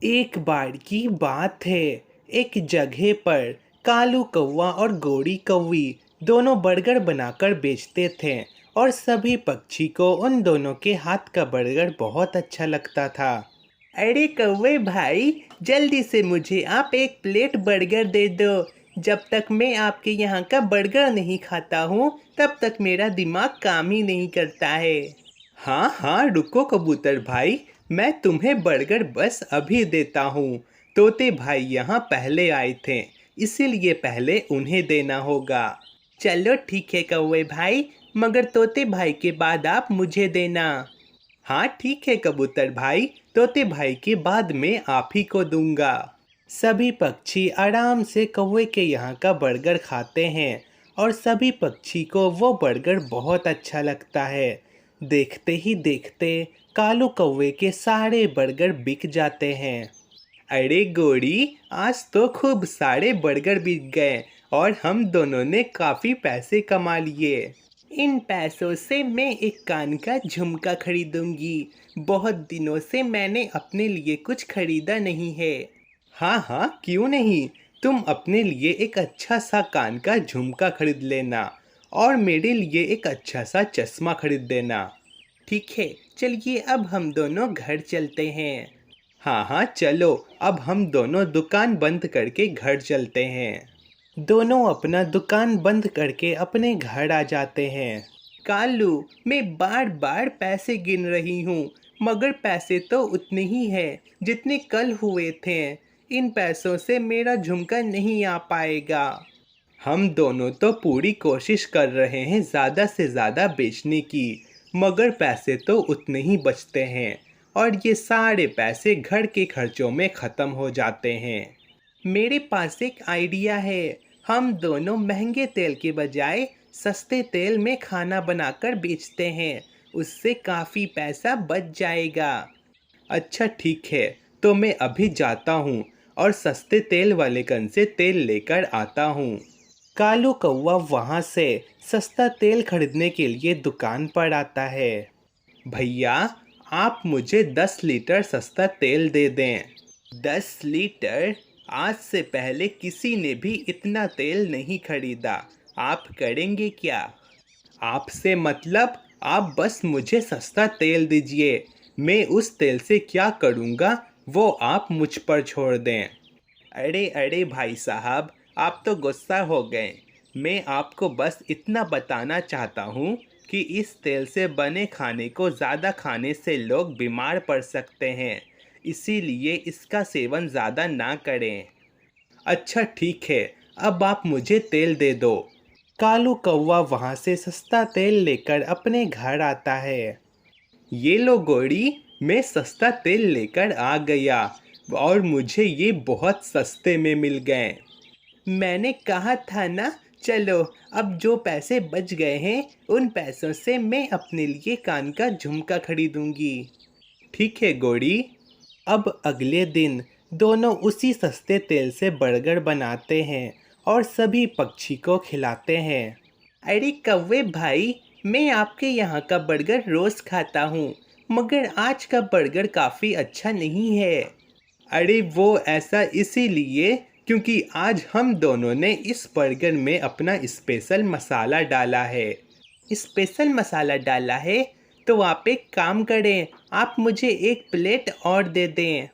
एक बार की बात है। एक जगह पर कालू कौवा और गोरी कौवी दोनों बर्गर बनाकर बेचते थे और सभी पक्षी को उन दोनों के हाथ का बर्गर बहुत अच्छा लगता था। अरे कौवे भाई, जल्दी से मुझे आप एक प्लेट बर्गर दे दो। जब तक मैं आपके यहाँ का बर्गर नहीं खाता हूँ तब तक मेरा दिमाग काम ही नहीं करता है। हाँ हाँ, रुको कबूतर भाई, मैं तुम्हें बर्गर बस अभी देता हूँ। तोते भाई यहाँ पहले आए थे, इसीलिए पहले उन्हें देना होगा। चलो ठीक है कौवे भाई, मगर तोते भाई के बाद आप मुझे देना। हाँ ठीक है कबूतर भाई, तोते भाई के बाद में आप ही को दूंगा। सभी पक्षी आराम से कौवे के यहाँ का बर्गर खाते हैं और सभी पक्षी को वो बर्गर बहुत अच्छा लगता है। देखते ही देखते कालू कौवे के सारे बर्गर बिक जाते हैं। अरे गोरी, आज तो खूब सारे बर्गर बिक गए और हम दोनों ने काफ़ी पैसे कमा लिए। इन पैसों से मैं एक कान का झुमका खरीदूंगी। बहुत दिनों से मैंने अपने लिए कुछ खरीदा नहीं है। हाँ हाँ, क्यों नहीं। तुम अपने लिए एक अच्छा सा कान का झुमका खरीद लेना और मेरे लिए एक अच्छा सा चश्मा खरीद देना। ठीक है, चलिए अब हम दोनों घर चलते हैं। हाँ हाँ चलो, अब हम दोनों दुकान बंद करके घर चलते हैं। दोनों अपना दुकान बंद करके अपने घर आ जाते हैं। कालू, मैं बार बार पैसे गिन रही हूँ, मगर पैसे तो उतने ही हैं जितने कल हुए थे। इन पैसों से मेरा झुमका नहीं आ पाएगा। हम दोनों तो पूरी कोशिश कर रहे हैं ज़्यादा से ज़्यादा बेचने की, मगर पैसे तो उतने ही बचते हैं और ये सारे पैसे घर के खर्चों में ख़त्म हो जाते हैं। मेरे पास एक आइडिया है। हम दोनों महंगे तेल के बजाय सस्ते तेल में खाना बनाकर बेचते हैं। उससे काफ़ी पैसा बच जाएगा। अच्छा ठीक है, तो मैं अभी जाता हूँ और सस्ते तेल वाले कन से तेल लेकर आता हूँ। कालू कौवा वहाँ से सस्ता तेल खरीदने के लिए दुकान पर आता है। भैया, आप मुझे 10 लीटर सस्ता तेल दे दें। 10 लीटर? आज से पहले किसी ने भी इतना तेल नहीं खरीदा। आप करेंगे क्या? आपसे मतलब, आप बस मुझे सस्ता तेल दीजिए। मैं उस तेल से क्या करूँगा वो आप मुझ पर छोड़ दें। अरे अरे भाई साहब, आप तो गुस्सा हो गए। मैं आपको बस इतना बताना चाहता हूँ कि इस तेल से बने खाने को ज़्यादा खाने से लोग बीमार पड़ सकते हैं, इसीलिए इसका सेवन ज़्यादा ना करें। अच्छा ठीक है, अब आप मुझे तेल दे दो। कालू कौवा वहाँ से सस्ता तेल लेकर अपने घर आता है। ये लो गोरी, मैं सस्ता तेल लेकर आ गया और मुझे ये बहुत सस्ते में मिल गए। मैंने कहा था ना। चलो, अब जो पैसे बच गए हैं उन पैसों से मैं अपने लिए कान का झुमका खरीदूंगी। ठीक है गोरी। अब अगले दिन दोनों उसी सस्ते तेल से बर्गर बनाते हैं और सभी पक्षी को खिलाते हैं। अरे कौवे भाई, मैं आपके यहाँ का बर्गर रोज़ खाता हूँ, मगर आज का बर्गर काफ़ी अच्छा नहीं है। अरे वो ऐसा इसीलिए क्योंकि आज हम दोनों ने इस बर्गर में अपना स्पेशल मसाला डाला है। स्पेशल मसाला डाला है? तो आप एक काम करें, आप मुझे एक प्लेट और दे दें।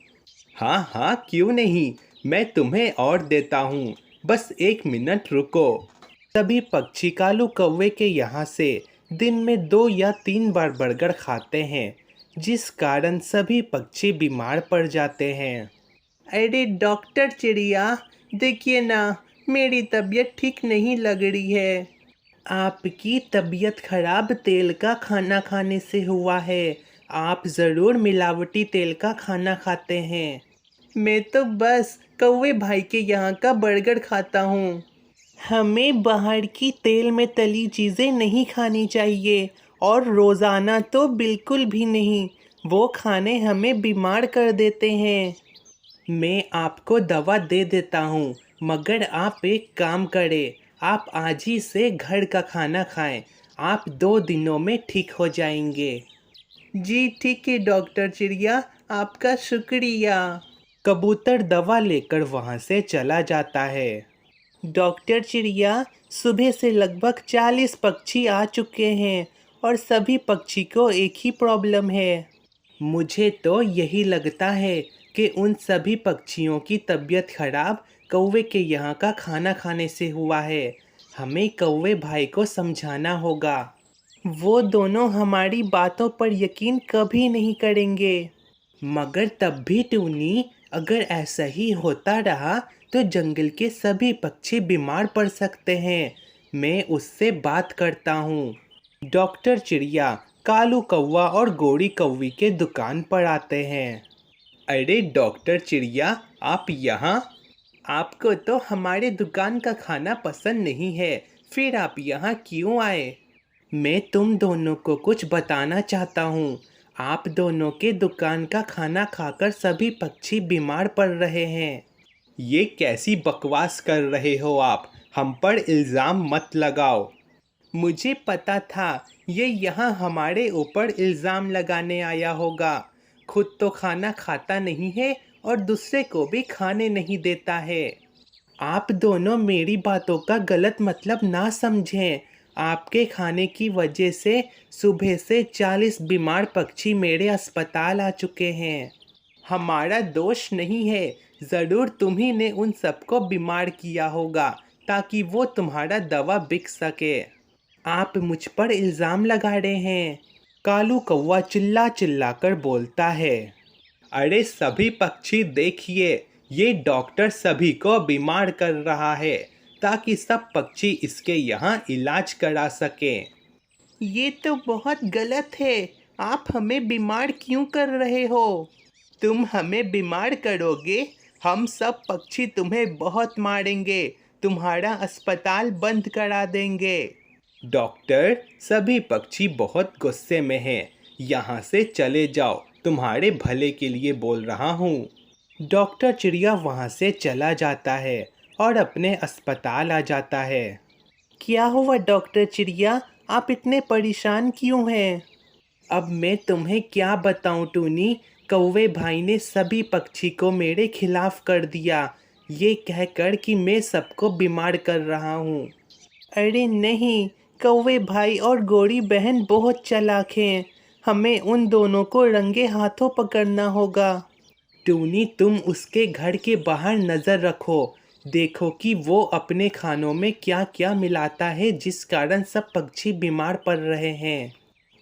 हाँ हाँ, क्यों नहीं, मैं तुम्हें और देता हूँ। बस 1 मिनट रुको। सभी पक्षी कालू कौवे के यहाँ से दिन में 2 या 3 बार बर्गर खाते हैं, जिस कारण सभी पक्षी बीमार पड़ जाते हैं। अरे डॉक्टर चिड़िया, देखिए ना, मेरी तबीयत ठीक नहीं लग रही है। आपकी तबीयत खराब तेल का खाना खाने से हुआ है। आप ज़रूर मिलावटी तेल का खाना खाते हैं। मैं तो बस कौवे भाई के यहाँ का बर्गर खाता हूँ। हमें बाहर की तेल में तली चीज़ें नहीं खानी चाहिए और रोज़ाना तो बिल्कुल भी नहीं। वो खाने हमें बीमार कर देते हैं। मैं आपको दवा दे देता हूँ, मगर आप एक काम करें, आप आज ही से घर का खाना खाएं। आप 2 दिनों में ठीक हो जाएंगे। जी ठीक है डॉक्टर चिड़िया, आपका शुक्रिया। कबूतर दवा लेकर वहाँ से चला जाता है। डॉक्टर चिड़िया, सुबह से लगभग 40 पक्षी आ चुके हैं और सभी पक्षी को एक ही प्रॉब्लम है। मुझे तो यही लगता है कि उन सभी पक्षियों की तबीयत खराब कौवे के यहाँ का खाना खाने से हुआ है। हमें कौवे भाई को समझाना होगा। वो दोनों हमारी बातों पर यकीन कभी नहीं करेंगे। मगर तब भी टूनी, अगर ऐसा ही होता रहा तो जंगल के सभी पक्षी बीमार पड़ सकते हैं। मैं उससे बात करता हूँ। डॉक्टर चिड़िया कालू कौवा और गोरी कौवी के दुकान पर आते हैं। अरे डॉक्टर चिड़िया, आप यहाँ? आपको तो हमारे दुकान का खाना पसंद नहीं है, फिर आप यहाँ क्यों आए? मैं तुम दोनों को कुछ बताना चाहता हूँ। आप दोनों के दुकान का खाना खाकर सभी पक्षी बीमार पड़ रहे हैं। ये कैसी बकवास कर रहे हो आप? हम पर इल्ज़ाम मत लगाओ। मुझे पता था ये यहाँ हमारे ऊपर इल्ज़ाम लगाने आया होगा। खुद तो खाना खाता नहीं है और दूसरे को भी खाने नहीं देता है। आप दोनों मेरी बातों का गलत मतलब ना समझें। आपके खाने की वजह से सुबह से 40 बीमार पक्षी मेरे अस्पताल आ चुके हैं। हमारा दोष नहीं है, ज़रूर तुम्ही ने उन सबको बीमार किया होगा ताकि वो तुम्हारा दवा बिक सके। आप मुझ पर इल्ज़ाम लगा रहे हैं, कालू कौवा चिल्ला चिल्ला कर बोलता है। अरे सभी पक्षी देखिए, ये डॉक्टर सभी को बीमार कर रहा है ताकि सब पक्षी इसके यहाँ इलाज करा सकें। ये तो बहुत गलत है। आप हमें बीमार क्यों कर रहे हो? तुम हमें बीमार करोगे, हम सब पक्षी तुम्हें बहुत मारेंगे, तुम्हारा अस्पताल बंद करा देंगे। डॉक्टर, सभी पक्षी बहुत गुस्से में हैं, यहाँ से चले जाओ, तुम्हारे भले के लिए बोल रहा हूँ। डॉक्टर चिड़िया वहाँ से चला जाता है और अपने अस्पताल आ जाता है। क्या हुआ डॉक्टर चिड़िया, आप इतने परेशान क्यों हैं? अब मैं तुम्हें क्या बताऊं टूनी, कौवे भाई ने सभी पक्षी को मेरे खिलाफ कर दिया, ये कहकर कि मैं सबको बीमार कर रहा हूँ। अरे नहीं, कौवे भाई और गोरी बहन बहुत चालाक हैं, हमें उन दोनों को रंगे हाथों पकड़ना होगा। टूनी, तुम उसके घर के बाहर नज़र रखो, देखो कि वो अपने खानों में क्या क्या मिलाता है जिस कारण सब पक्षी बीमार पड़ रहे हैं।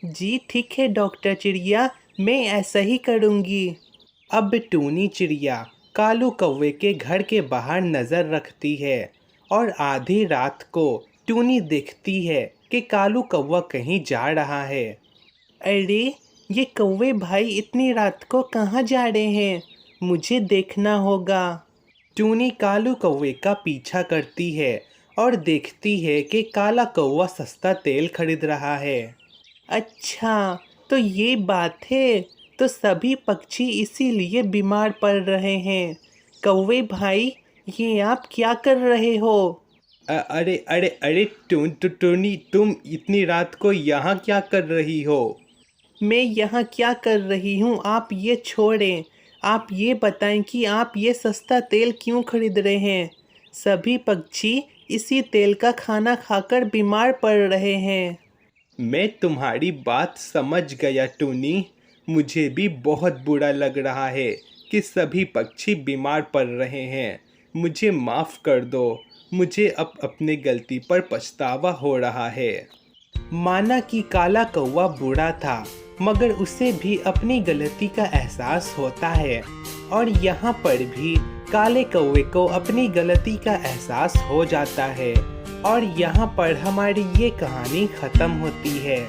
जी ठीक है डॉक्टर चिड़िया, मैं ऐसा ही करूँगी। अब टूनी चिड़िया कालू कौवे के घर के बाहर नज़र रखती है और आधी रात को टूनी देखती है कि कालू कौवा कहीं जा रहा है। अरे ये कौवे भाई इतनी रात को कहाँ जा रहे हैं? मुझे देखना होगा। टूनी कालू कौवे का पीछा करती है और देखती है कि काला कौवा सस्ता तेल खरीद रहा है। अच्छा, तो ये बात है, तो सभी पक्षी इसीलिए बीमार पड़ रहे हैं। कौवे भाई, ये आप क्या कर रहे हो? अरे अरे अरे टूनी, तुम इतनी रात को यहाँ क्या कर रही हो? मैं यहाँ क्या कर रही हूँ आप ये छोड़ें, आप ये बताएं कि आप ये सस्ता तेल क्यों खरीद रहे हैं? सभी पक्षी इसी तेल का खाना खाकर बीमार पड़ रहे हैं। मैं तुम्हारी बात समझ गया टूनी, मुझे भी बहुत बुरा लग रहा है कि सभी पक्षी बीमार पड़ रहे हैं। मुझे माफ़ कर दो, मुझे अब अपनी गलती पर पछतावा हो रहा है। माना कि काला कौवा बूढ़ा था, मगर उसे भी अपनी गलती का एहसास होता है और यहाँ पर भी काले कौवे को अपनी गलती का एहसास हो जाता है और यहाँ पर हमारी ये कहानी ख़त्म होती है।